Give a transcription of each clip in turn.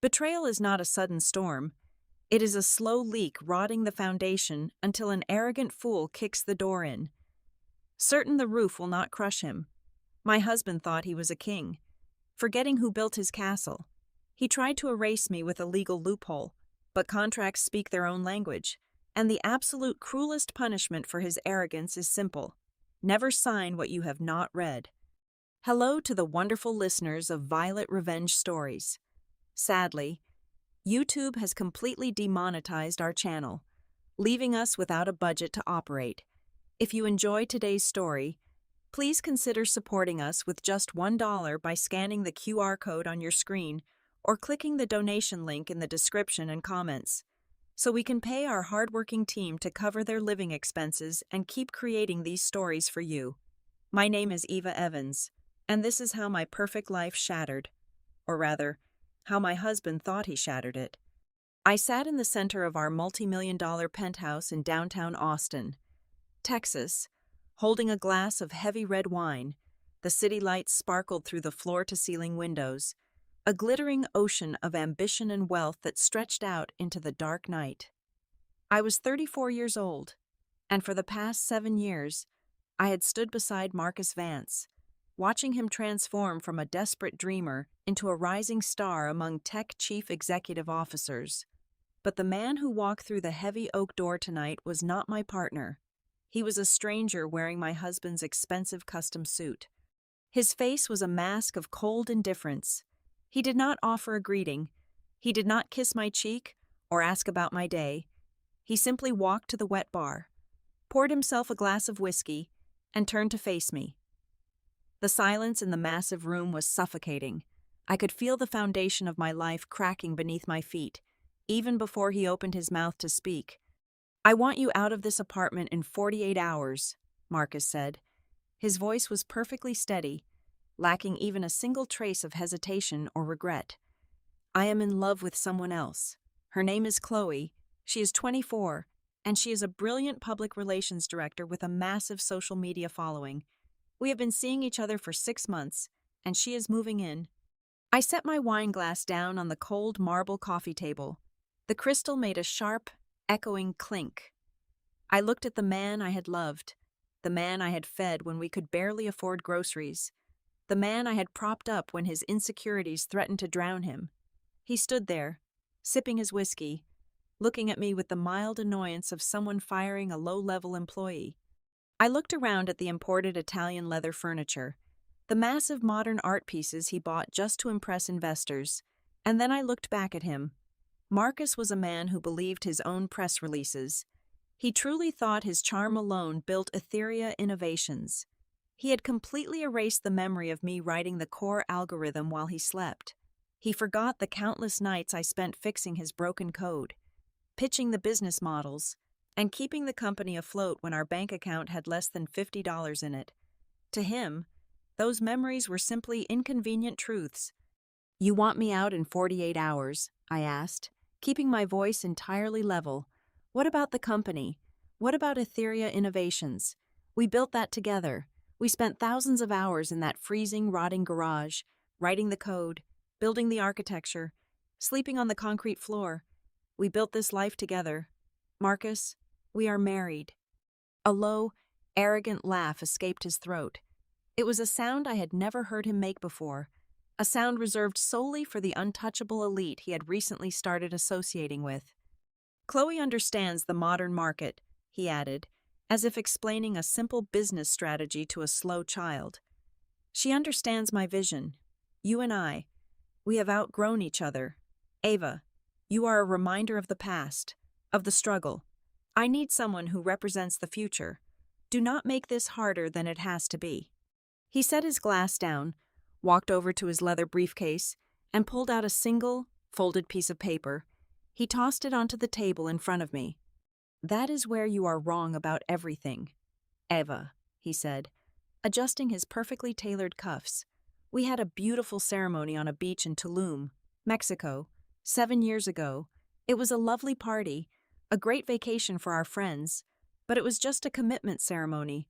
Betrayal is not a sudden storm. It is a slow leak rotting the foundation until an arrogant fool kicks the door in. Certain the roof will not crush him. My husband thought he was a king, forgetting who built his castle. He tried to erase me with a legal loophole, but contracts speak their own language, and the absolute cruelest punishment for his arrogance is simple: never sign what you have not read. Hello to the wonderful listeners of Violet Revenge Stories. Sadly, YouTube has completely demonetized our channel, leaving us without a budget to operate. If you enjoy today's story, please consider supporting us with just $1 by scanning the QR code on your screen or clicking the donation link in the description and comments, so we can pay our hardworking team to cover their living expenses and keep creating these stories for you. My name is Eva Evans, and this is how my perfect life shattered, or rather, how my husband thought he shattered it. I sat in the center of our multi-million-dollar penthouse in downtown Austin, Texas, holding a glass of heavy red wine. The city lights sparkled through the floor-to-ceiling windows, a glittering ocean of ambition and wealth that stretched out into the dark night. I was 34 years old, and for the past 7 years, I had stood beside Marcus Vance, watching him transform from a desperate dreamer into a rising star among tech chief executive officers. But the man who walked through the heavy oak door tonight was not my partner. He was a stranger wearing my husband's expensive custom suit. His face was a mask of cold indifference. He did not offer a greeting. He did not kiss my cheek or ask about my day. He simply walked to the wet bar, poured himself a glass of whiskey, and turned to face me. The silence in the massive room was suffocating. I could feel the foundation of my life cracking beneath my feet, even before he opened his mouth to speak. "I want you out of this apartment in 48 hours, Marcus said. His voice was perfectly steady, lacking even a single trace of hesitation or regret. "I am in love with someone else. Her name is Chloe. She is 24, and she is a brilliant public relations director with a massive social media following. We have been seeing each other for 6 months, and she is moving in." I set my wine glass down on the cold marble coffee table. The crystal made a sharp, echoing clink. I looked at the man I had loved, the man I had fed when we could barely afford groceries, the man I had propped up when his insecurities threatened to drown him. He stood there, sipping his whiskey, looking at me with the mild annoyance of someone firing a low-level employee. I looked around at the imported Italian leather furniture, the massive modern art pieces he bought just to impress investors, and then I looked back at him. Marcus was a man who believed his own press releases. He truly thought his charm alone built Etheria Innovations. He had completely erased the memory of me writing the core algorithm while he slept. He forgot the countless nights I spent fixing his broken code, pitching the business models, and keeping the company afloat when our bank account had less than $50 in it. To him, those memories were simply inconvenient truths. "You want me out in 48 hours?" I asked, keeping my voice entirely level. "What about the company? What about Etheria Innovations? We built that together. We spent thousands of hours in that freezing, rotting garage, writing the code, building the architecture, sleeping on the concrete floor. We built this life together. Marcus, we are married." A low, arrogant laugh escaped his throat. It was a sound I had never heard him make before, a sound reserved solely for the untouchable elite he had recently started associating with. "Chloe understands the modern market," he added, as if explaining a simple business strategy to a slow child. "She understands my vision. You and I, we have outgrown each other. Ava, you are a reminder of the past, of the struggle. I need someone who represents the future. Do not make this harder than it has to be." He set his glass down, walked over to his leather briefcase, and pulled out a single, folded piece of paper. He tossed it onto the table in front of me. "That is where you are wrong about everything, Eva," he said, adjusting his perfectly tailored cuffs. "We had a beautiful ceremony on a beach in Tulum, Mexico, 7 years ago. It was a lovely party, a great vacation for our friends, but it was just a commitment ceremony.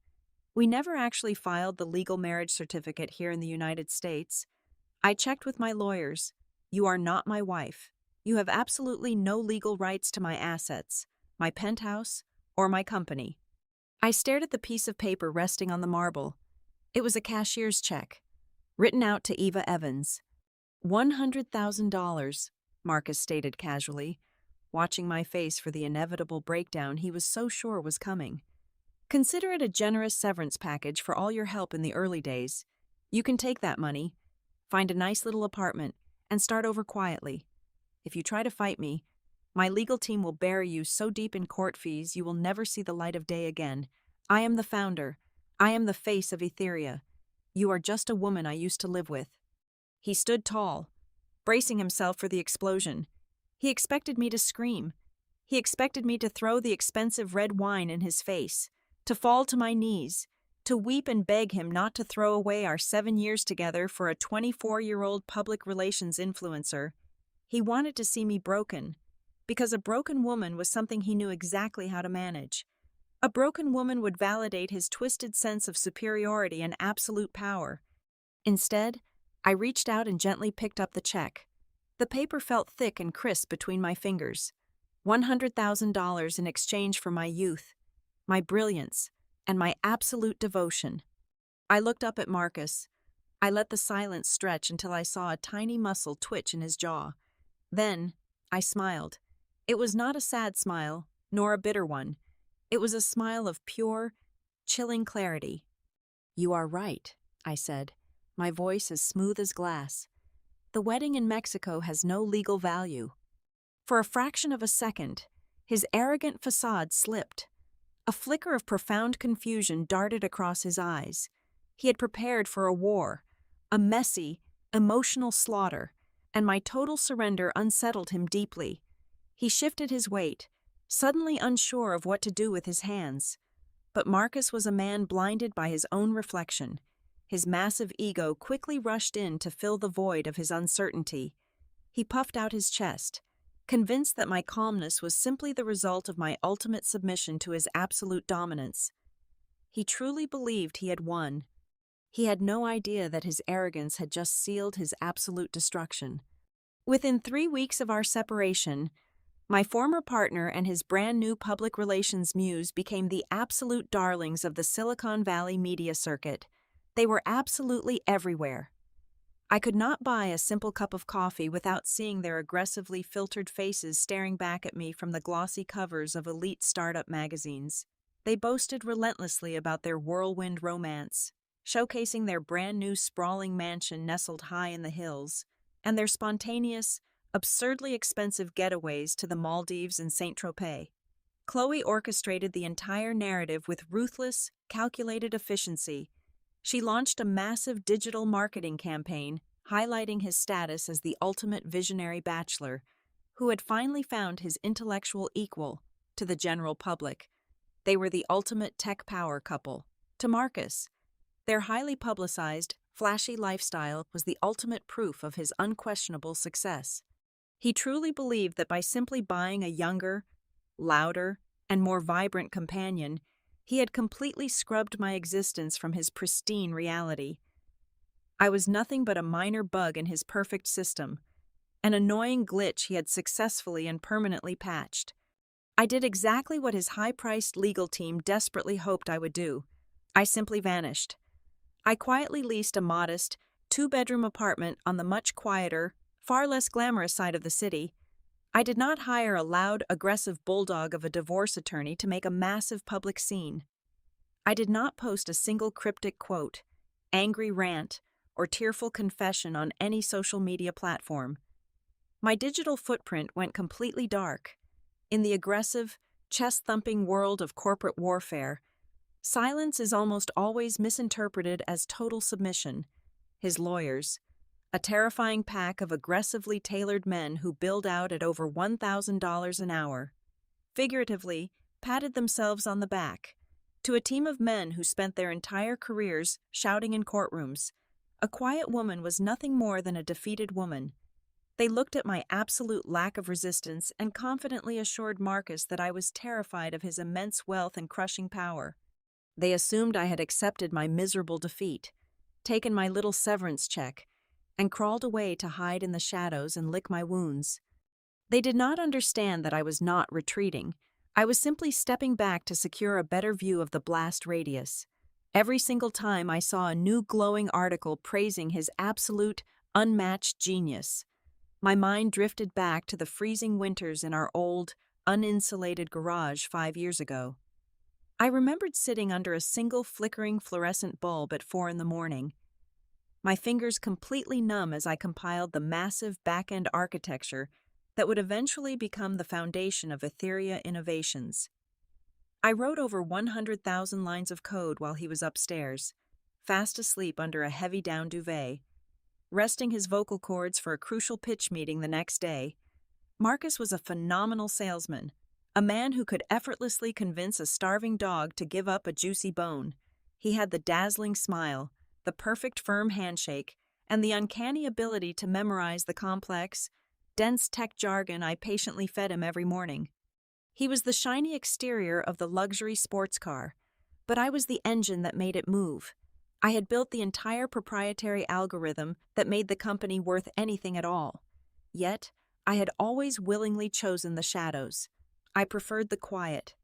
We never actually filed the legal marriage certificate here in the United States. I checked with my lawyers. You are not my wife. You have absolutely no legal rights to my assets, my penthouse, or my company." I stared at the piece of paper resting on the marble. It was a cashier's check, written out to Eva Evans. $100,000, Marcus stated casually, watching my face for the inevitable breakdown he was so sure was coming. "Consider it a generous severance package for all your help in the early days. You can take that money, find a nice little apartment, and start over quietly. If you try to fight me, my legal team will bury you so deep in court fees you will never see the light of day again. I am the founder. I am the face of Etheria. You are just a woman I used to live with." He stood tall, bracing himself for the explosion. He expected me to scream. He expected me to throw the expensive red wine in his face, to fall to my knees, to weep and beg him not to throw away our 7 years together for a 24-year-old public relations influencer. He wanted to see me broken, because a broken woman was something he knew exactly how to manage. A broken woman would validate his twisted sense of superiority and absolute power. Instead, I reached out and gently picked up the check. The paper felt thick and crisp between my fingers. $100,000 in exchange for my youth, my brilliance, and my absolute devotion. I looked up at Marcus. I let the silence stretch until I saw a tiny muscle twitch in his jaw. Then, I smiled. It was not a sad smile, nor a bitter one. It was a smile of pure, chilling clarity. "You are right," I said, my voice as smooth as glass. "The wedding in Mexico has no legal value." For a fraction of a second, his arrogant facade slipped. A flicker of profound confusion darted across his eyes. He had prepared for a war, a messy, emotional slaughter, and my total surrender unsettled him deeply. He shifted his weight, suddenly unsure of what to do with his hands. But Marcus was a man blinded by his own reflection. His massive ego quickly rushed in to fill the void of his uncertainty. He puffed out his chest, convinced that my calmness was simply the result of my ultimate submission to his absolute dominance. He truly believed he had won. He had no idea that his arrogance had just sealed his absolute destruction. Within 3 weeks of our separation, my former partner and his brand-new public relations muse became the absolute darlings of the Silicon Valley media circuit. They were absolutely everywhere. I could not buy a simple cup of coffee without seeing their aggressively filtered faces staring back at me from the glossy covers of elite startup magazines. They boasted relentlessly about their whirlwind romance, showcasing their brand-new sprawling mansion nestled high in the hills, and their spontaneous, absurdly expensive getaways to the Maldives and Saint-Tropez. Chloe orchestrated the entire narrative with ruthless, calculated efficiency. She launched a massive digital marketing campaign highlighting his status as the ultimate visionary bachelor, who had finally found his intellectual equal to the general public. They were the ultimate tech power couple. To Marcus, their highly publicized, flashy lifestyle was the ultimate proof of his unquestionable success. He truly believed that by simply buying a younger, louder, and more vibrant companion, he had completely scrubbed my existence from his pristine reality. I was nothing but a minor bug in his perfect system, an annoying glitch he had successfully and permanently patched. I did exactly what his high-priced legal team desperately hoped I would do. I simply vanished. I quietly leased a modest, 2-bedroom apartment on the much quieter, far less glamorous side of the city. I did not hire a loud, aggressive bulldog of a divorce attorney to make a massive public scene. I did not post a single cryptic quote, angry rant, or tearful confession on any social media platform. My digital footprint went completely dark. In the aggressive, chest-thumping world of corporate warfare, silence is almost always misinterpreted as total submission. His lawyers, a terrifying pack of aggressively tailored men who billed out at over $1,000 an hour, figuratively patted themselves on the back. To a team of men who spent their entire careers shouting in courtrooms, a quiet woman was nothing more than a defeated woman. They looked at my absolute lack of resistance and confidently assured Marcus that I was terrified of his immense wealth and crushing power. They assumed I had accepted my miserable defeat, taken my little severance check, and crawled away to hide in the shadows and lick my wounds. They did not understand that I was not retreating. I was simply stepping back to secure a better view of the blast radius. Every single time I saw a new glowing article praising his absolute, unmatched genius, my mind drifted back to the freezing winters in our old, uninsulated garage 5 years ago. I remembered sitting under a single flickering fluorescent bulb at 4 in the morning, my fingers completely numb as I compiled the massive back-end architecture that would eventually become the foundation of Etheria Innovations. I wrote over 100,000 lines of code while he was upstairs, fast asleep under a heavy down duvet, resting his vocal cords for a crucial pitch meeting the next day. Marcus was a phenomenal salesman, a man who could effortlessly convince a starving dog to give up a juicy bone. He had the dazzling smile, the perfect firm handshake, and the uncanny ability to memorize the complex, dense tech jargon I patiently fed him every morning. He was the shiny exterior of the luxury sports car, but I was the engine that made it move. I had built the entire proprietary algorithm that made the company worth anything at all. Yet, I had always willingly chosen the shadows. I preferred the quiet,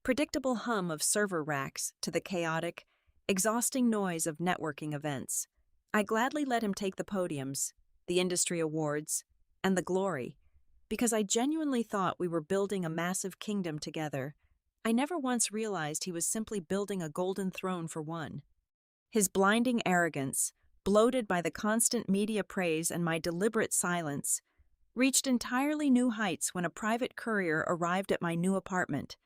predictable hum of server racks to the chaotic, exhausting noise of networking events. I gladly let him take the podiums, the industry awards, and the glory, because I genuinely thought we were building a massive kingdom together. I never once realized he was simply building a golden throne for one. His blinding arrogance, bloated by the constant media praise and my deliberate silence, reached entirely new heights when a private courier arrived at my new apartment.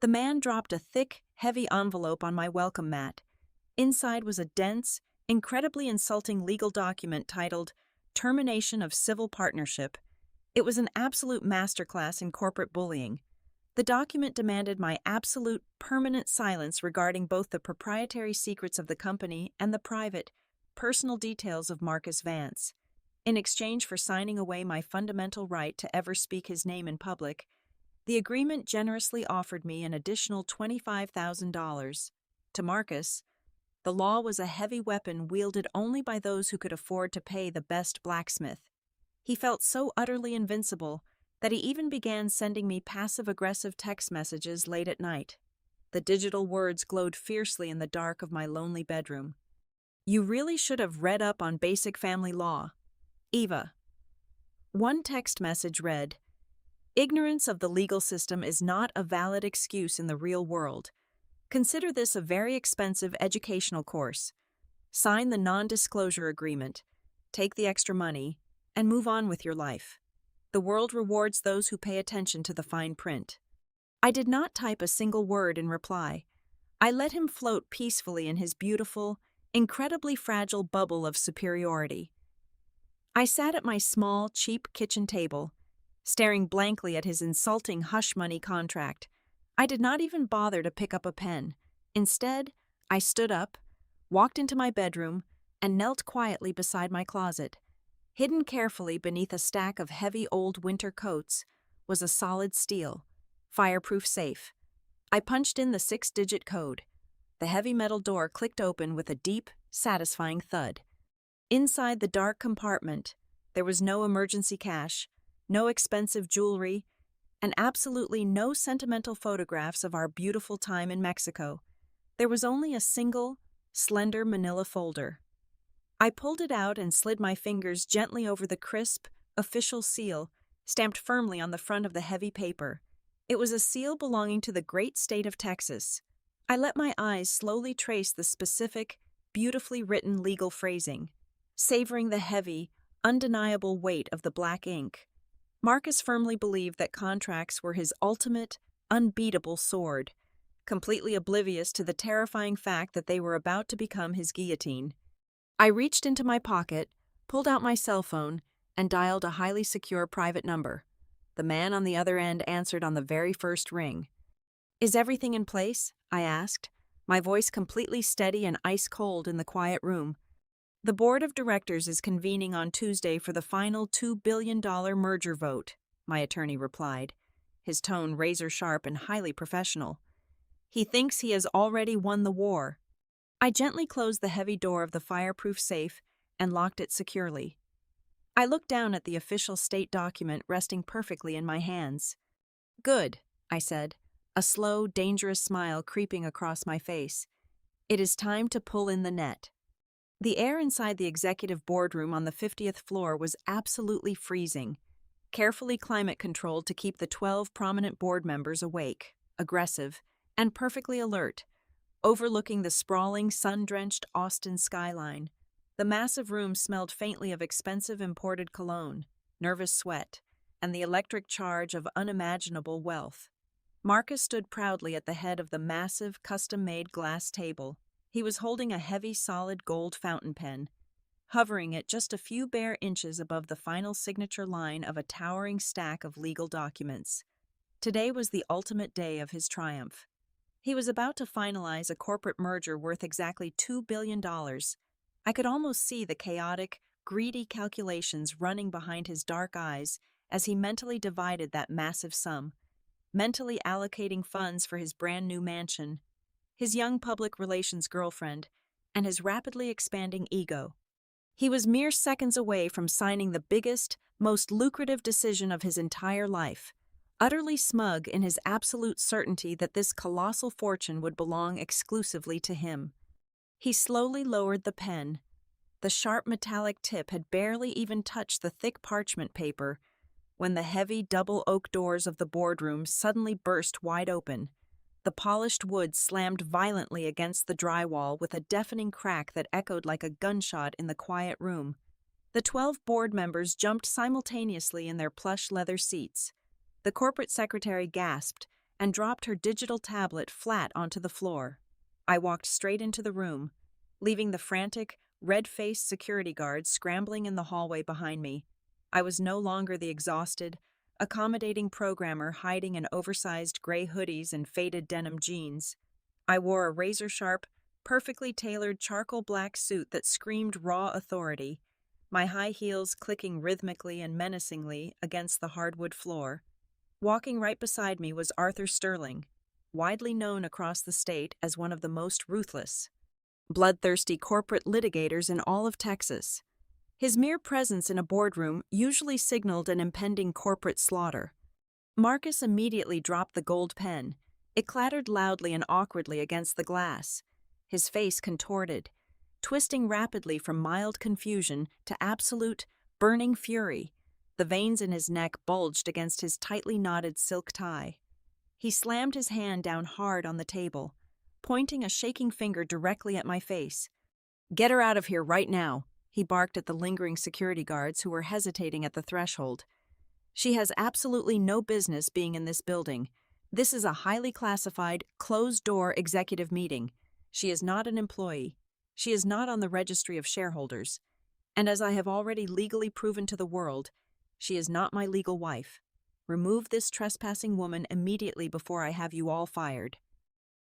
The man dropped a thick, heavy envelope on my welcome mat. Inside was a dense, incredibly insulting legal document titled Termination of Civil Partnership. It was an absolute masterclass in corporate bullying. The document demanded my absolute, permanent silence regarding both the proprietary secrets of the company and the private, personal details of Marcus Vance. In exchange for signing away my fundamental right to ever speak his name in public, the agreement generously offered me an additional $25,000. To Marcus, the law was a heavy weapon wielded only by those who could afford to pay the best blacksmith. He felt so utterly invincible that he even began sending me passive-aggressive text messages late at night. The digital words glowed fiercely in the dark of my lonely bedroom. "You really should have read up on basic family law. Eva." One text message read, "Ignorance of the legal system is not a valid excuse in the real world. Consider this a very expensive educational course. Sign the non-disclosure agreement, take the extra money, and move on with your life. The world rewards those who pay attention to the fine print." I did not type a single word in reply. I let him float peacefully in his beautiful, incredibly fragile bubble of superiority. I sat at my small, cheap kitchen table, staring blankly at his insulting hush-money contract. I did not even bother to pick up a pen. Instead, I stood up, walked into my bedroom, and knelt quietly beside my closet. Hidden carefully beneath a stack of heavy old winter coats was a solid steel, fireproof safe. I punched in the 6-digit code. The heavy metal door clicked open with a deep, satisfying thud. Inside the dark compartment, there was no emergency cash, no expensive jewelry, and absolutely no sentimental photographs of our beautiful time in Mexico. There was only a single, slender manila folder. I pulled it out and slid my fingers gently over the crisp, official seal, stamped firmly on the front of the heavy paper. It was a seal belonging to the great state of Texas. I let my eyes slowly trace the specific, beautifully written legal phrasing, savoring the heavy, undeniable weight of the black ink. Marcus firmly believed that contracts were his ultimate, unbeatable sword, completely oblivious to the terrifying fact that they were about to become his guillotine. I reached into my pocket, pulled out my cell phone, and dialed a highly secure private number. The man on the other end answered on the very first ring. "Is everything in place?" I asked, my voice completely steady and ice-cold in the quiet room. "The board of directors is convening on Tuesday for the final $2 billion merger vote," my attorney replied, his tone razor-sharp and highly professional. "He thinks he has already won the war." I gently closed the heavy door of the fireproof safe and locked it securely. I looked down at the official state document resting perfectly in my hands. "Good," I said, a slow, dangerous smile creeping across my face. "It is time to pull in the net." The air inside the executive boardroom on the 50th floor was absolutely freezing, carefully climate-controlled to keep the 12 prominent board members awake, aggressive, and perfectly alert, overlooking the sprawling, sun-drenched Austin skyline. The massive room smelled faintly of expensive imported cologne, nervous sweat, and the electric charge of unimaginable wealth. Marcus stood proudly at the head of the massive, custom-made glass table. He was holding a heavy, solid gold fountain pen, hovering it just a few bare inches above the final signature line of a towering stack of legal documents. Today was the ultimate day of his triumph. He was about to finalize a corporate merger worth exactly $2 billion. I could almost see the chaotic, greedy calculations running behind his dark eyes as he mentally divided that massive sum, mentally allocating funds for his brand new mansion, his young public relations girlfriend, and his rapidly expanding ego. He was mere seconds away from signing the biggest, most lucrative decision of his entire life, utterly smug in his absolute certainty that this colossal fortune would belong exclusively to him. He slowly lowered the pen. The sharp metallic tip had barely even touched the thick parchment paper when the heavy double oak doors of the boardroom suddenly burst wide open. The polished wood slammed violently against the drywall with a deafening crack that echoed like a gunshot in the quiet room. The 12 board members jumped simultaneously in their plush leather seats. The corporate secretary gasped and dropped her digital tablet flat onto the floor. I walked straight into the room, leaving the frantic, red-faced security guards scrambling in the hallway behind me. I was no longer the exhausted, accommodating programmer hiding in oversized gray hoodies and faded denim jeans. I wore a razor-sharp, perfectly tailored charcoal black suit that screamed raw authority, my high heels clicking rhythmically and menacingly against the hardwood floor. Walking right beside me was Arthur Sterling, widely known across the state as one of the most ruthless, bloodthirsty corporate litigators in all of Texas. His mere presence in a boardroom usually signaled an impending corporate slaughter. Marcus immediately dropped the gold pen. It clattered loudly and awkwardly against the glass. His face contorted, twisting rapidly from mild confusion to absolute, burning fury. The veins in his neck bulged against his tightly knotted silk tie. He slammed his hand down hard on the table, pointing a shaking finger directly at my face. "Get her out of here right now," he barked at the lingering security guards who were hesitating at the threshold. "She has absolutely no business being in this building. This is a highly classified, closed-door executive meeting. She is not an employee. She is not on the registry of shareholders. And as I have already legally proven to the world, she is not my legal wife. Remove this trespassing woman immediately before I have you all fired."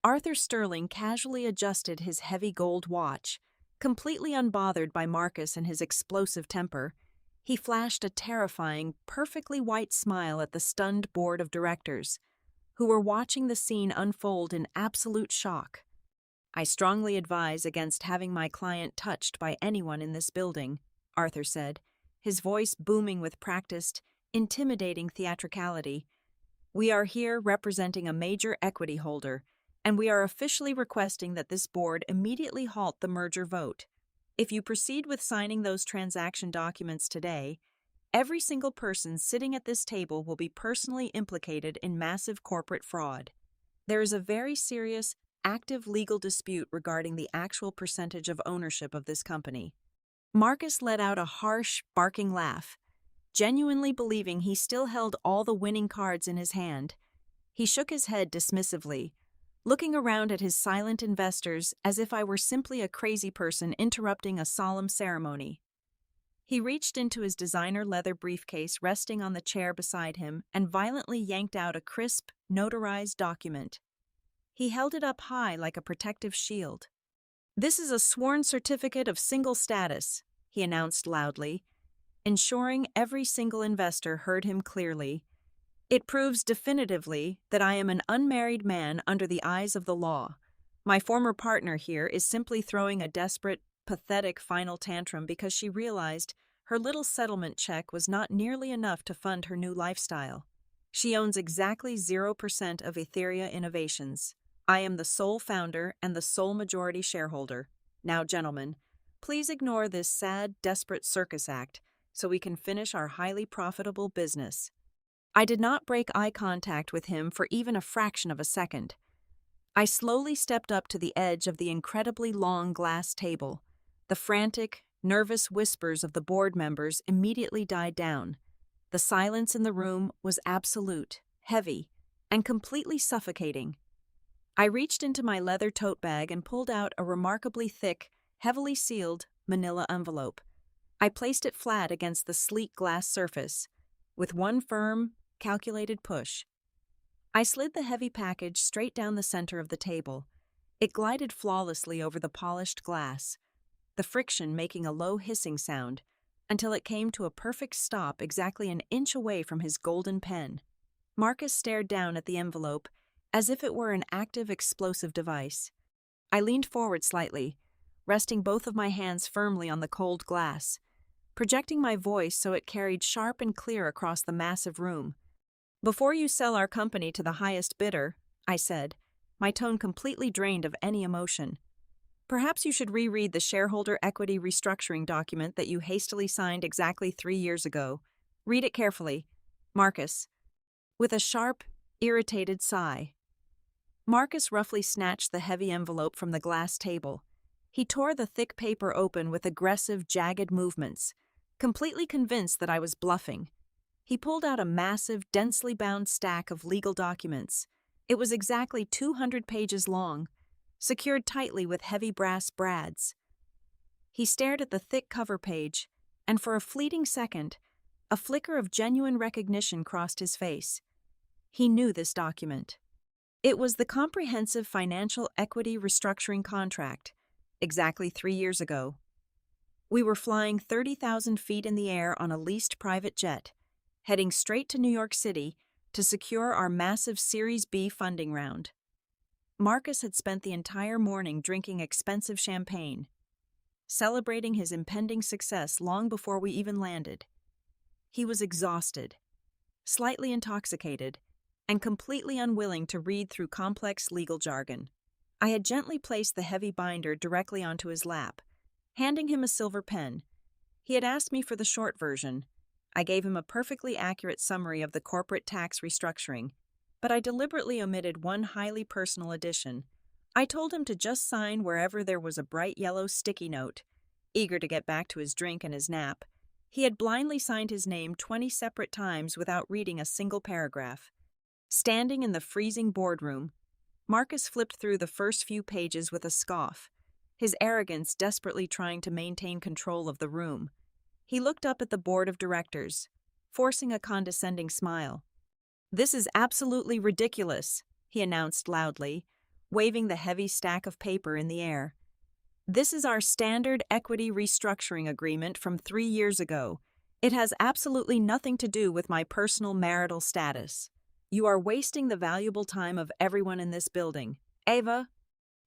Arthur Sterling casually adjusted his heavy gold watch. Completely unbothered by Marcus and his explosive temper, he flashed a terrifying, perfectly white smile at the stunned board of directors, who were watching the scene unfold in absolute shock. "I strongly advise against having my client touched by anyone in this building," Arthur said, his voice booming with practiced, intimidating theatricality. "We are here representing a major equity holder, and we are officially requesting that this board immediately halt the merger vote. If you proceed with signing those transaction documents today, every single person sitting at this table will be personally implicated in massive corporate fraud. There is a very serious, active legal dispute regarding the actual percentage of ownership of this company." Marcus let out a harsh, barking laugh, genuinely believing he still held all the winning cards in his hand. He shook his head dismissively, looking around at his silent investors as if I were simply a crazy person interrupting a solemn ceremony. He reached into his designer leather briefcase resting on the chair beside him and violently yanked out a crisp, notarized document. He held it up high like a protective shield. "This is a sworn certificate of single status," he announced loudly, ensuring every single investor heard him clearly. "It proves definitively that I am an unmarried man under the eyes of the law. My former partner here is simply throwing a desperate, pathetic final tantrum because she realized Her little settlement check was not nearly enough to fund her new lifestyle. She owns exactly 0% of Etheria Innovations. I am the sole founder and the sole majority shareholder. Now, gentlemen, please ignore this sad, desperate circus act so we can finish our highly profitable business. I did not break eye contact with him for even a fraction of a second. I slowly stepped up to the edge of the incredibly long glass table. The frantic, nervous whispers of the board members immediately died down. The silence in the room was absolute, heavy, and completely suffocating. I reached into my leather tote bag and pulled out a remarkably thick, heavily sealed manila envelope. I placed it flat against the sleek glass surface. With one firm, calculated push, I slid the heavy package straight down the center of the table. It glided flawlessly over the polished glass, the friction making a low hissing sound, until it came to a perfect stop exactly an inch away from his golden pen. Marcus stared down at the envelope as if it were an active explosive device. I leaned forward slightly, resting both of my hands firmly on the cold glass, projecting my voice so it carried sharp and clear across the massive room. "Before you sell our company to the highest bidder," I said, my tone completely drained of any emotion, "perhaps you should reread the shareholder equity restructuring document that you hastily signed exactly 3 years ago. Read it carefully, Marcus." With a sharp, irritated sigh, Marcus roughly snatched the heavy envelope from the glass table. He tore the thick paper open with aggressive, jagged movements, completely convinced that I was bluffing. He pulled out a massive, densely bound stack of legal documents. It was exactly 200 pages long, secured tightly with heavy brass brads. He stared at the thick cover page, and for a fleeting second, a flicker of genuine recognition crossed his face. He knew this document. It was the comprehensive financial equity restructuring contract, exactly 3 years ago. We were flying 30,000 feet in the air on a leased private jet, heading straight to New York City to secure our massive Series B funding round. Marcus had spent the entire morning drinking expensive champagne, celebrating his impending success long before we even landed. He was exhausted, slightly intoxicated, and completely unwilling to read through complex legal jargon. I had gently placed the heavy binder directly onto his lap, handing him a silver pen. He had asked me for the short version. I gave him a perfectly accurate summary of the corporate tax restructuring, but I deliberately omitted one highly personal addition. I told him to just sign wherever there was a bright yellow sticky note. Eager to get back to his drink and his nap, he had blindly signed his name 20 separate times without reading a single paragraph. Standing in the freezing boardroom, Marcus flipped through the first few pages with a scoff, his arrogance desperately trying to maintain control of the room. He looked up at the board of directors, forcing a condescending smile. "This is absolutely ridiculous," he announced loudly, waving the heavy stack of paper in the air. "This is our standard equity restructuring agreement from 3 years ago. It has absolutely nothing to do with my personal marital status. You are wasting the valuable time of everyone in this building. Ava,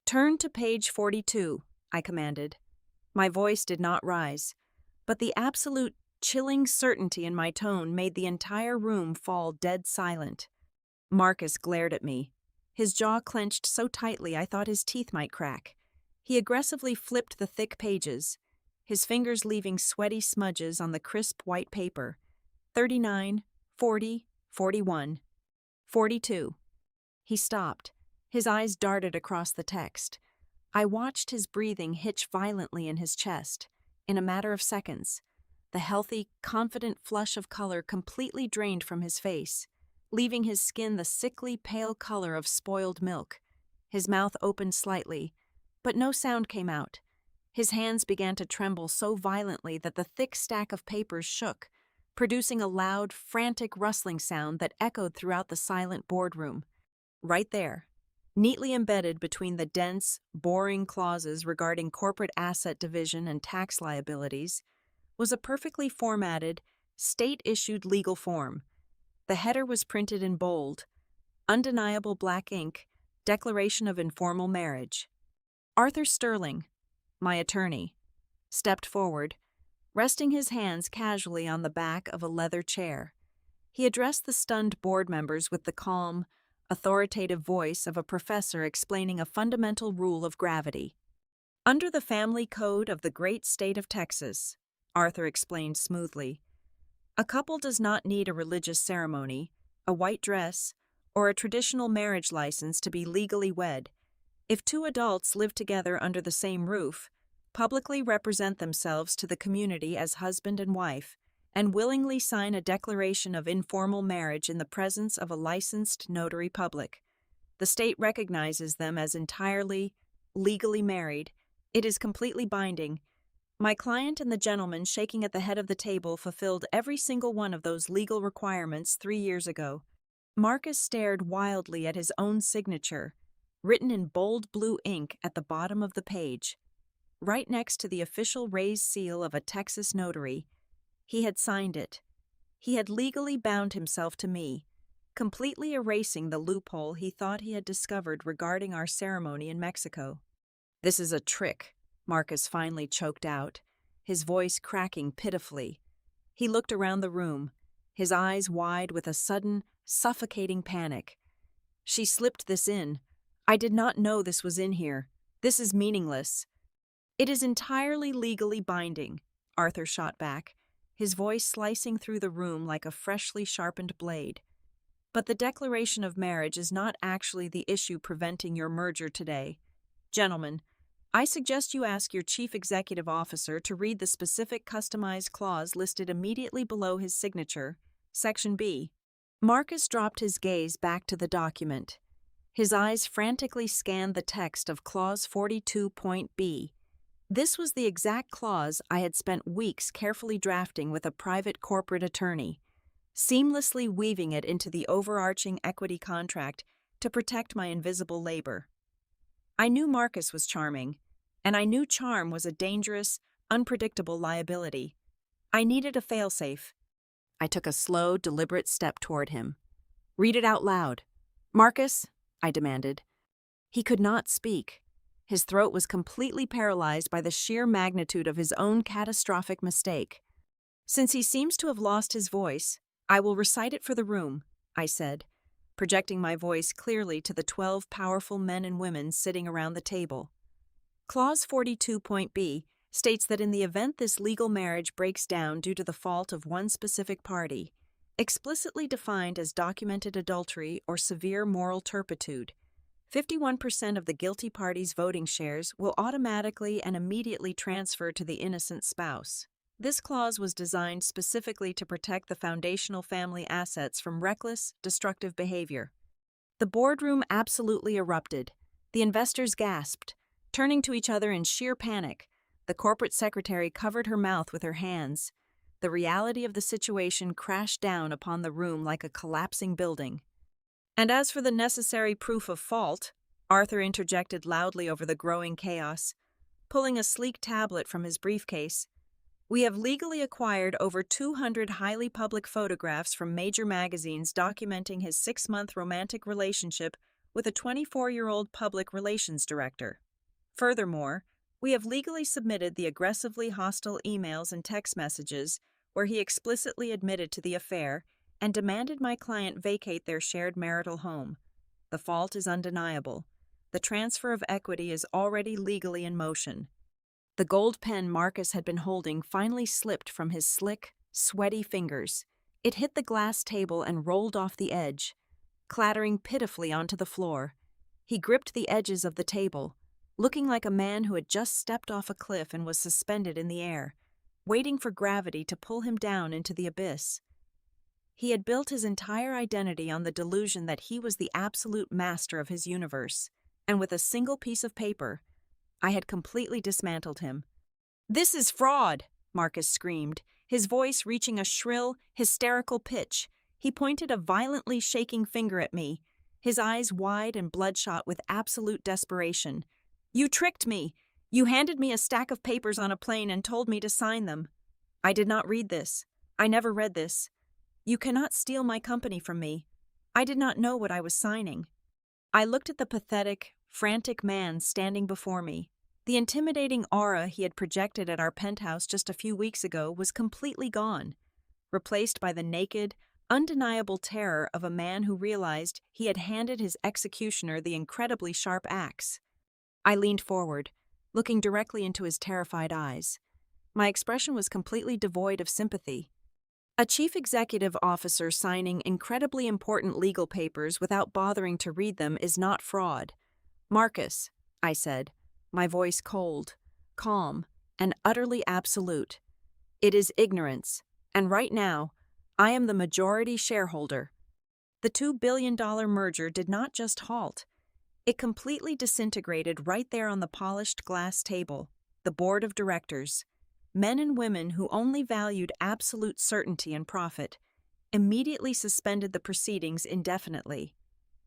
turn to page 42, I commanded. My voice did not rise, but the absolute, chilling certainty in my tone made the entire room fall dead silent. Marcus glared at me, his jaw clenched so tightly I thought his teeth might crack. He aggressively flipped the thick pages, his fingers leaving sweaty smudges on the crisp white paper. 39, 40, 41. 42. He stopped. His eyes darted across the text. I watched his breathing hitch violently in his chest. In a matter of seconds, the healthy, confident flush of color completely drained from his face, leaving his skin the sickly, pale color of spoiled milk. His mouth opened slightly, but no sound came out. His hands began to tremble so violently that the thick stack of papers shook, producing a loud, frantic rustling sound that echoed throughout the silent boardroom. Right there, neatly embedded between the dense, boring clauses regarding corporate asset division and tax liabilities, was a perfectly formatted, state-issued legal form. The header was printed in bold, undeniable black ink, Declaration of Informal Marriage. Arthur Sterling, my attorney, stepped forward, resting his hands casually on the back of a leather chair. He addressed the stunned board members with the calm, authoritative voice of a professor explaining a fundamental rule of gravity. Under the family code of the great state of Texas, Arthur explained smoothly, a couple does not need a religious ceremony, a white dress, or a traditional marriage license to be legally wed. If two adults live together under the same roof, publicly represent themselves to the community as husband and wife, and willingly sign a declaration of informal marriage in the presence of a licensed notary public, the state recognizes them as entirely, legally married. It is completely binding. My client and the gentleman shaking at the head of the table fulfilled every single one of those legal requirements 3 years ago. Marcus stared wildly at his own signature, written in bold blue ink at the bottom of the page. Right next to the official raised seal of a Texas notary, he had signed it. He had legally bound himself to me, completely erasing the loophole he thought he had discovered regarding our ceremony in Mexico. "This is a trick," Marcus finally choked out, his voice cracking pitifully. He looked around the room, his eyes wide with a sudden, suffocating panic. "She slipped this in. I did not know this was in here. This is meaningless." "It is entirely legally binding," Arthur shot back, his voice slicing through the room like a freshly sharpened blade. "But the declaration of marriage is not actually the issue preventing your merger today. Gentlemen, I suggest you ask your chief executive officer to read the specific customized clause listed immediately below his signature, Section B." Marcus dropped his gaze back to the document. His eyes frantically scanned the text of Clause 42.B. This was the exact clause I had spent weeks carefully drafting with a private corporate attorney, seamlessly weaving it into the overarching equity contract to protect my invisible labor. I knew Marcus was charming, and I knew charm was a dangerous, unpredictable liability. I needed a failsafe. I took a slow, deliberate step toward him. "Read it out loud." "Marcus," I demanded. He could not speak. His throat was completely paralyzed by the sheer magnitude of his own catastrophic mistake. "Since he seems to have lost his voice, I will recite it for the room," I said, projecting my voice clearly to the 12 powerful men and women sitting around the table. Clause 42.B states that in the event this legal marriage breaks down due to the fault of one specific party, explicitly defined as documented adultery or severe moral turpitude, 51% of the guilty party's voting shares will automatically and immediately transfer to the innocent spouse. This clause was designed specifically to protect the foundational family assets from reckless, destructive behavior. The boardroom absolutely erupted. The investors gasped, turning to each other in sheer panic. The corporate secretary covered her mouth with her hands. The reality of the situation crashed down upon the room like a collapsing building. "And as for the necessary proof of fault," Arthur interjected loudly over the growing chaos, pulling a sleek tablet from his briefcase, "we have legally acquired over 200 highly public photographs from major magazines documenting his 6-month romantic relationship with a 24-year-old public relations director. Furthermore, we have legally submitted the aggressively hostile emails and text messages where he explicitly admitted to the affair and demanded my client vacate their shared marital home. The fault is undeniable. The transfer of equity is already legally in motion." The gold pen Marcus had been holding finally slipped from his slick, sweaty fingers. It hit the glass table and rolled off the edge, clattering pitifully onto the floor. He gripped the edges of the table, looking like a man who had just stepped off a cliff and was suspended in the air, waiting for gravity to pull him down into the abyss. He had built his entire identity on the delusion that he was the absolute master of his universe, and with a single piece of paper, I had completely dismantled him. "This is fraud!" Marcus screamed, his voice reaching a shrill, hysterical pitch. He pointed a violently shaking finger at me, his eyes wide and bloodshot with absolute desperation. "You tricked me! You handed me a stack of papers on a plane and told me to sign them. I did not read this. I never read this. You cannot steal my company from me. I did not know what I was signing." I looked at the pathetic, frantic man standing before me. The intimidating aura he had projected at our penthouse just a few weeks ago was completely gone, replaced by the naked, undeniable terror of a man who realized he had handed his executioner the incredibly sharp axe. I leaned forward, looking directly into his terrified eyes. My expression was completely devoid of sympathy. A chief executive officer signing incredibly important legal papers without bothering to read them is not fraud. Marcus, I said, my voice cold, calm, and utterly absolute. It is ignorance, and right now, I am the majority shareholder. The $2 billion merger did not just halt. It completely disintegrated right there on the polished glass table, the board of directors. Men and women who only valued absolute certainty and profit immediately suspended the proceedings indefinitely.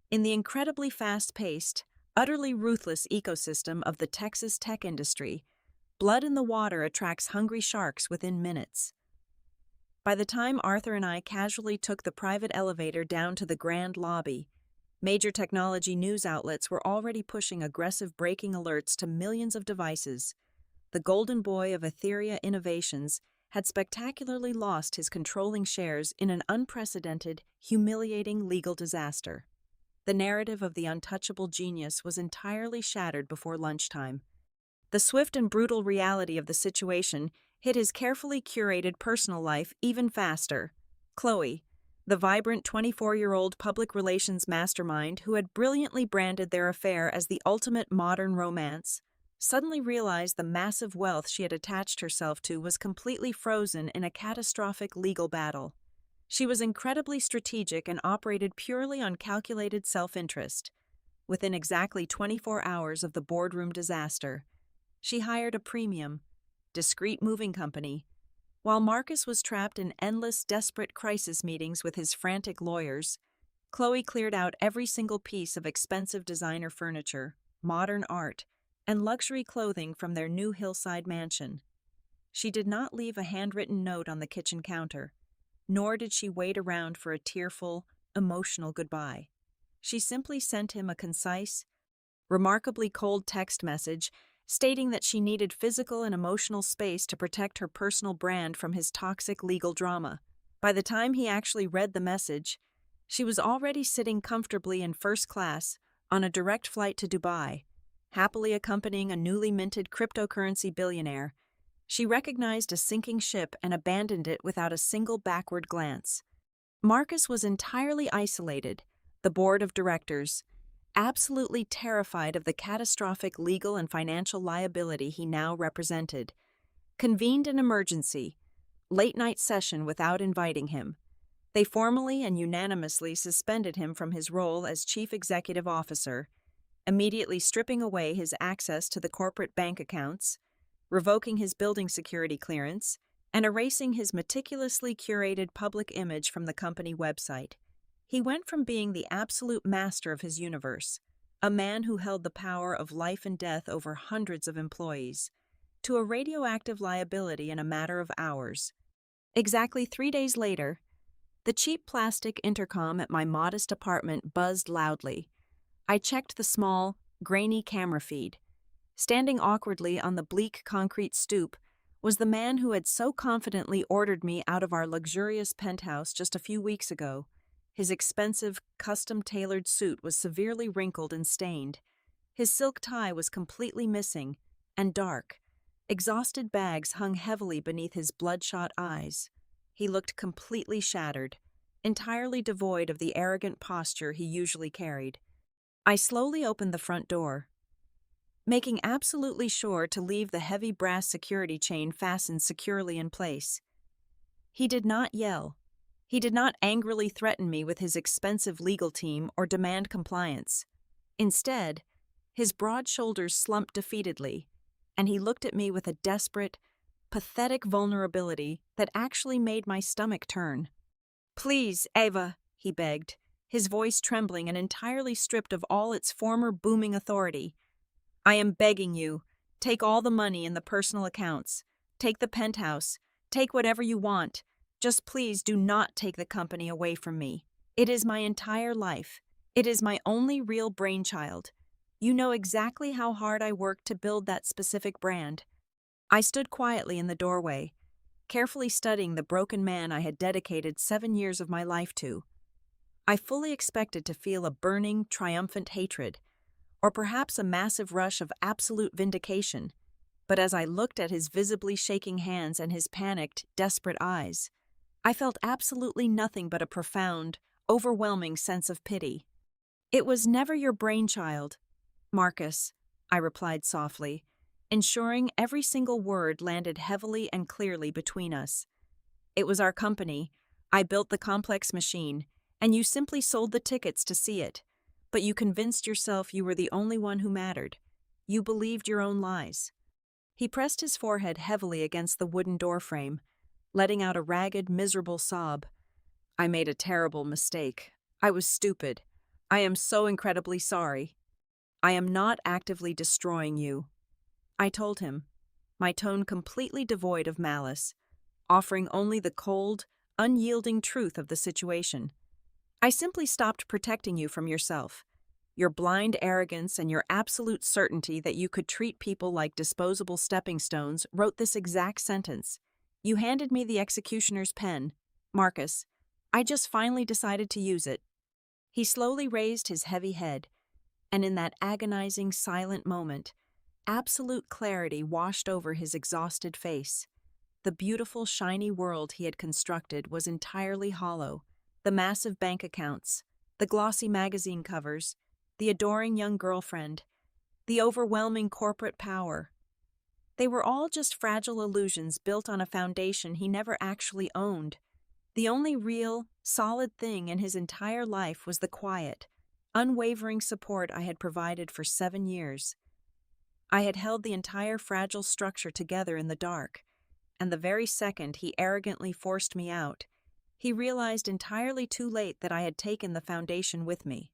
In the incredibly fast-paced, utterly ruthless ecosystem of the Texas tech industry, blood in the water attracts hungry sharks within minutes. By the time Arthur and I casually took the private elevator down to the grand lobby, major technology news outlets were already pushing aggressive braking alerts to millions of devices. The golden boy of Etheria Innovations had spectacularly lost his controlling shares in an unprecedented, humiliating legal disaster. The narrative of the untouchable genius was entirely shattered before lunchtime. The swift and brutal reality of the situation hit his carefully curated personal life even faster. Chloe, the vibrant 24-year-old public relations mastermind who had brilliantly branded their affair as the ultimate modern romance, suddenly realized the massive wealth she had attached herself to was completely frozen in a catastrophic legal battle. She was incredibly strategic and operated purely on calculated self-interest. Within exactly 24 hours of the boardroom disaster, she hired a premium, discreet moving company. While Marcus was trapped in endless, desperate crisis meetings with his frantic lawyers, Chloe cleared out every single piece of expensive designer furniture, modern art, and luxury clothing from their new hillside mansion. She did not leave a handwritten note on the kitchen counter, nor did she wait around for a tearful, emotional goodbye. She simply sent him a concise, remarkably cold text message stating that she needed physical and emotional space to protect her personal brand from his toxic legal drama. By the time he actually read the message, she was already sitting comfortably in first class on a direct flight to Dubai, happily accompanying a newly minted cryptocurrency billionaire. She recognized a sinking ship and abandoned it without a single backward glance. Marcus was entirely isolated, the board of directors, absolutely terrified of the catastrophic legal and financial liability he now represented, convened an emergency, late-night session without inviting him. They formally and unanimously suspended him from his role as chief executive officer, immediately stripping away his access to the corporate bank accounts, revoking his building security clearance, and erasing his meticulously curated public image from the company website. He went from being the absolute master of his universe, a man who held the power of life and death over hundreds of employees, to a radioactive liability in a matter of hours. Exactly 3 days later, the cheap plastic intercom at my modest apartment buzzed loudly. I checked the small, grainy camera feed. Standing awkwardly on the bleak concrete stoop was the man who had so confidently ordered me out of our luxurious penthouse just a few weeks ago. His expensive, custom-tailored suit was severely wrinkled and stained. His silk tie was completely missing and dark. Exhausted bags hung heavily beneath his bloodshot eyes. He looked completely shattered, entirely devoid of the arrogant posture he usually carried. I slowly opened the front door, making absolutely sure to leave the heavy brass security chain fastened securely in place. He did not yell. He did not angrily threaten me with his expensive legal team or demand compliance. Instead, his broad shoulders slumped defeatedly, and he looked at me with a desperate, pathetic vulnerability that actually made my stomach turn. "Please, Ava," he begged, his voice trembling and entirely stripped of all its former booming authority. "I am begging you, take all the money in the personal accounts. Take the penthouse. Take whatever you want. Just please do not take the company away from me. It is my entire life. It is my only real brainchild. You know exactly how hard I worked to build that specific brand. I stood quietly in the doorway, carefully studying the broken man I had dedicated 7 years of my life to. I fully expected to feel a burning, triumphant hatred, or perhaps a massive rush of absolute vindication, but as I looked at his visibly shaking hands and his panicked, desperate eyes, I felt absolutely nothing but a profound, overwhelming sense of pity. "It was never your brainchild, Marcus," I replied softly, ensuring every single word landed heavily and clearly between us. "It was our company. I built the complex machine, and you simply sold the tickets to see it. But you convinced yourself you were the only one who mattered. You believed your own lies." He pressed his forehead heavily against the wooden doorframe, letting out a ragged, miserable sob. "I made a terrible mistake. I was stupid. I am so incredibly sorry. I am not actively destroying you," I told him, my tone completely devoid of malice, offering only the cold, unyielding truth of the situation. "I simply stopped protecting you from yourself. Your blind arrogance and your absolute certainty that you could treat people like disposable stepping stones wrote this exact sentence. You handed me the executioner's pen, Marcus. I just finally decided to use it." He slowly raised his heavy head, and in that agonizing, silent moment, absolute clarity washed over his exhausted face. The beautiful, shiny world he had constructed was entirely hollow. The massive bank accounts, the glossy magazine covers, the adoring young girlfriend, the overwhelming corporate power. They were all just fragile illusions built on a foundation he never actually owned. The only real, solid thing in his entire life was the quiet, unwavering support I had provided for 7 years. I had held the entire fragile structure together in the dark, and the very second he arrogantly forced me out, he realized entirely too late that I had taken the foundation with me.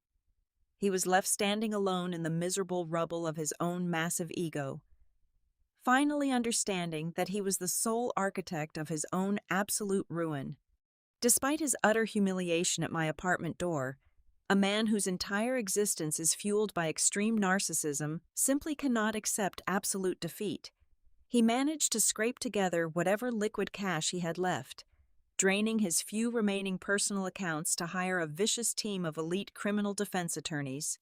He was left standing alone in the miserable rubble of his own massive ego, finally understanding that he was the sole architect of his own absolute ruin. Despite his utter humiliation at my apartment door, a man whose entire existence is fueled by extreme narcissism simply cannot accept absolute defeat. He managed to scrape together whatever liquid cash he had left, draining his few remaining personal accounts to hire a vicious team of elite criminal defense attorneys.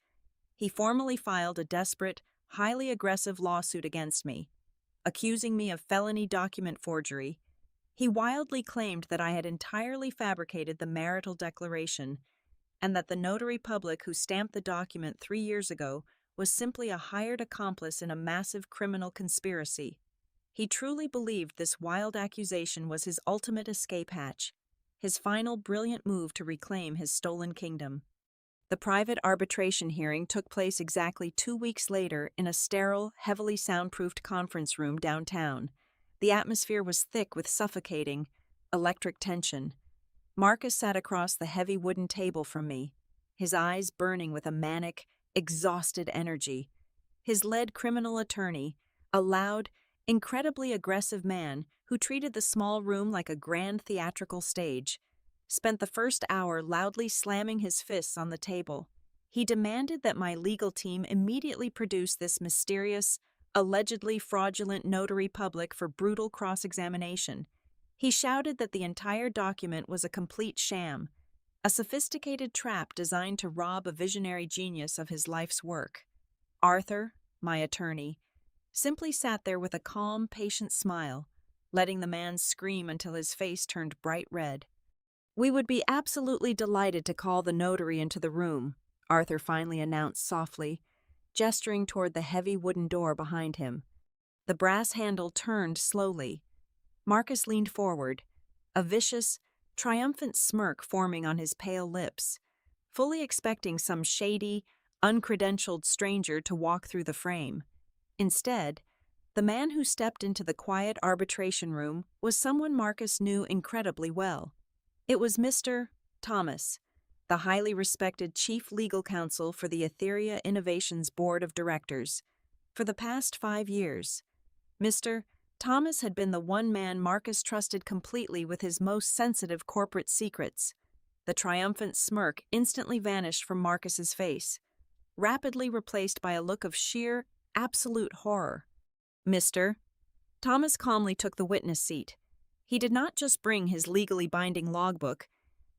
He formally filed a desperate, highly aggressive lawsuit against me, accusing me of felony document forgery. He wildly claimed that I had entirely fabricated the marital declaration, and that the notary public who stamped the document 3 years ago was simply a hired accomplice in a massive criminal conspiracy. He truly believed this wild accusation was his ultimate escape hatch, his final brilliant move to reclaim his stolen kingdom. The private arbitration hearing took place exactly 2 weeks later in a sterile, heavily soundproofed conference room downtown. The atmosphere was thick with suffocating, electric tension. Marcus sat across the heavy wooden table from me, his eyes burning with a manic, exhausted energy. His lead criminal attorney, a loud, incredibly aggressive man who treated the small room like a grand theatrical stage, spent the first hour loudly slamming his fists on the table. He demanded that my legal team immediately produce this mysterious, allegedly fraudulent notary public for brutal cross-examination. He shouted that the entire document was a complete sham, a sophisticated trap designed to rob a visionary genius of his life's work. Arthur, my attorney, simply sat there with a calm, patient smile, letting the man scream until his face turned bright red. "We would be absolutely delighted to call the notary into the room," Arthur finally announced softly, gesturing toward the heavy wooden door behind him. The brass handle turned slowly. Marcus leaned forward, a vicious, triumphant smirk forming on his pale lips, fully expecting some shady, uncredentialed stranger to walk through the frame. Instead, the man who stepped into the quiet arbitration room was someone Marcus knew incredibly well. It was Mr. Thomas, the highly respected chief legal counsel for the Etheria Innovations Board of Directors. For the past 5 years, Mr. Thomas had been the one man Marcus trusted completely with his most sensitive corporate secrets. The triumphant smirk instantly vanished from Marcus's face. rapidly replaced by a look of sheer, absolute horror. Mr. Thomas calmly took the witness seat. He did not just bring his legally binding logbook,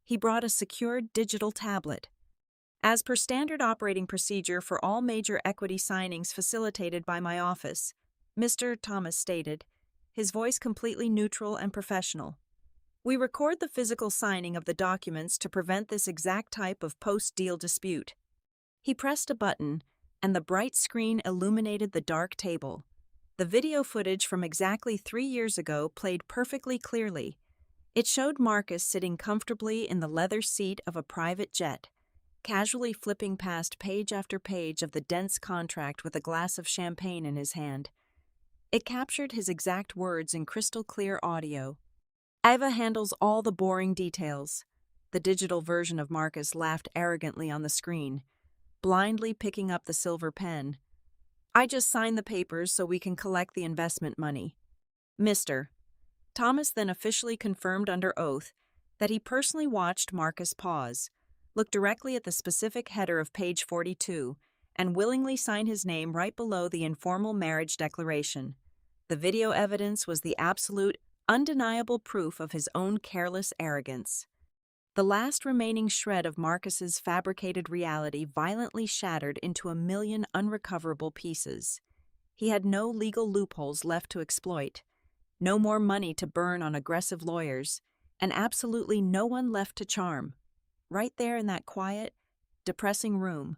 he brought a secured digital tablet. As per standard operating procedure for all major equity signings facilitated by my office, Mr. Thomas stated, his voice completely neutral and professional. We record the physical signing of the documents to prevent this exact type of post-deal dispute. He pressed a button, and the bright screen illuminated the dark table. The video footage from exactly 3 years ago played perfectly clearly. It showed Marcus sitting comfortably in the leather seat of a private jet, casually flipping past page after page of the dense contract with a glass of champagne in his hand. It captured his exact words in crystal-clear audio. Eva handles all the boring details. The digital version of Marcus laughed arrogantly on the screen, blindly picking up the silver pen. I just signed the papers so we can collect the investment money. Mr. Thomas then officially confirmed under oath that he personally watched Marcus pause, look directly at the specific header of page 42, and willingly sign his name right below the informal marriage declaration. The video evidence was the absolute, undeniable proof of his own careless arrogance. The last remaining shred of Marcus's fabricated reality violently shattered into a million unrecoverable pieces. He had no legal loopholes left to exploit, no more money to burn on aggressive lawyers, and absolutely no one left to charm. Right there in that quiet, depressing room,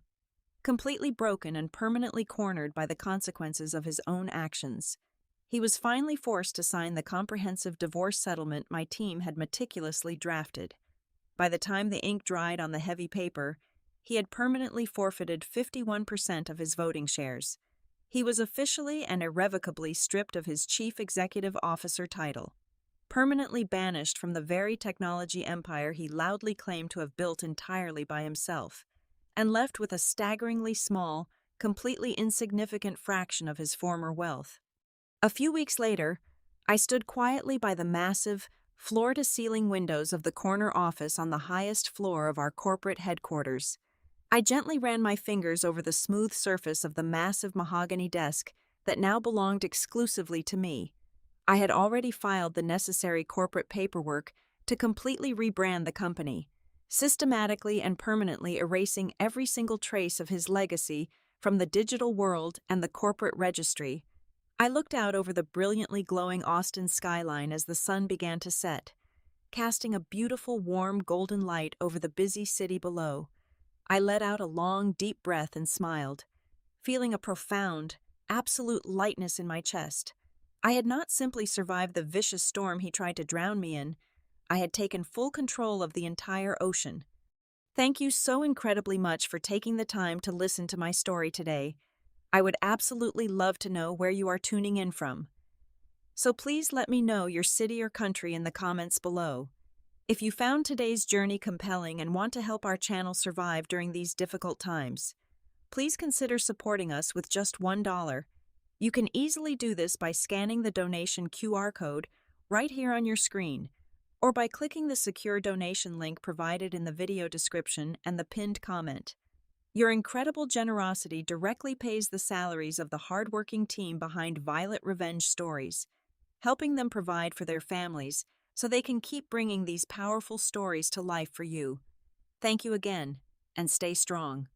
completely broken and permanently cornered by the consequences of his own actions, he was finally forced to sign the comprehensive divorce settlement my team had meticulously drafted. By the time the ink dried on the heavy paper, he had permanently forfeited 51% of his voting shares. He was officially and irrevocably stripped of his chief executive officer title, permanently banished from the very technology empire he loudly claimed to have built entirely by himself, and left with a staggeringly small, completely insignificant fraction of his former wealth. A few weeks later, I stood quietly by the massive, floor-to-ceiling windows of the corner office on the highest floor of our corporate headquarters. I gently ran my fingers over the smooth surface of the massive mahogany desk that now belonged exclusively to me. I had already filed the necessary corporate paperwork to completely rebrand the company, systematically and permanently erasing every single trace of his legacy from the digital world and the corporate registry. I looked out over the brilliantly glowing Austin skyline as the sun began to set, casting a beautiful, warm, golden light over the busy city below. I let out a long, deep breath and smiled, feeling a profound, absolute lightness in my chest. I had not simply survived the vicious storm he tried to drown me in, I had taken full control of the entire ocean. Thank you so incredibly much for taking the time to listen to my story today. I would absolutely love to know where you are tuning in from. So please let me know your city or country in the comments below. If you found today's journey compelling and want to help our channel survive during these difficult times, please consider supporting us with just $1. You can easily do this by scanning the donation QR code right here on your screen, or by clicking the secure donation link provided in the video description and the pinned comment. Your incredible generosity directly pays the salaries of the hardworking team behind Violet Revenge Stories, helping them provide for their families so they can keep bringing these powerful stories to life for you. Thank you again, and stay strong.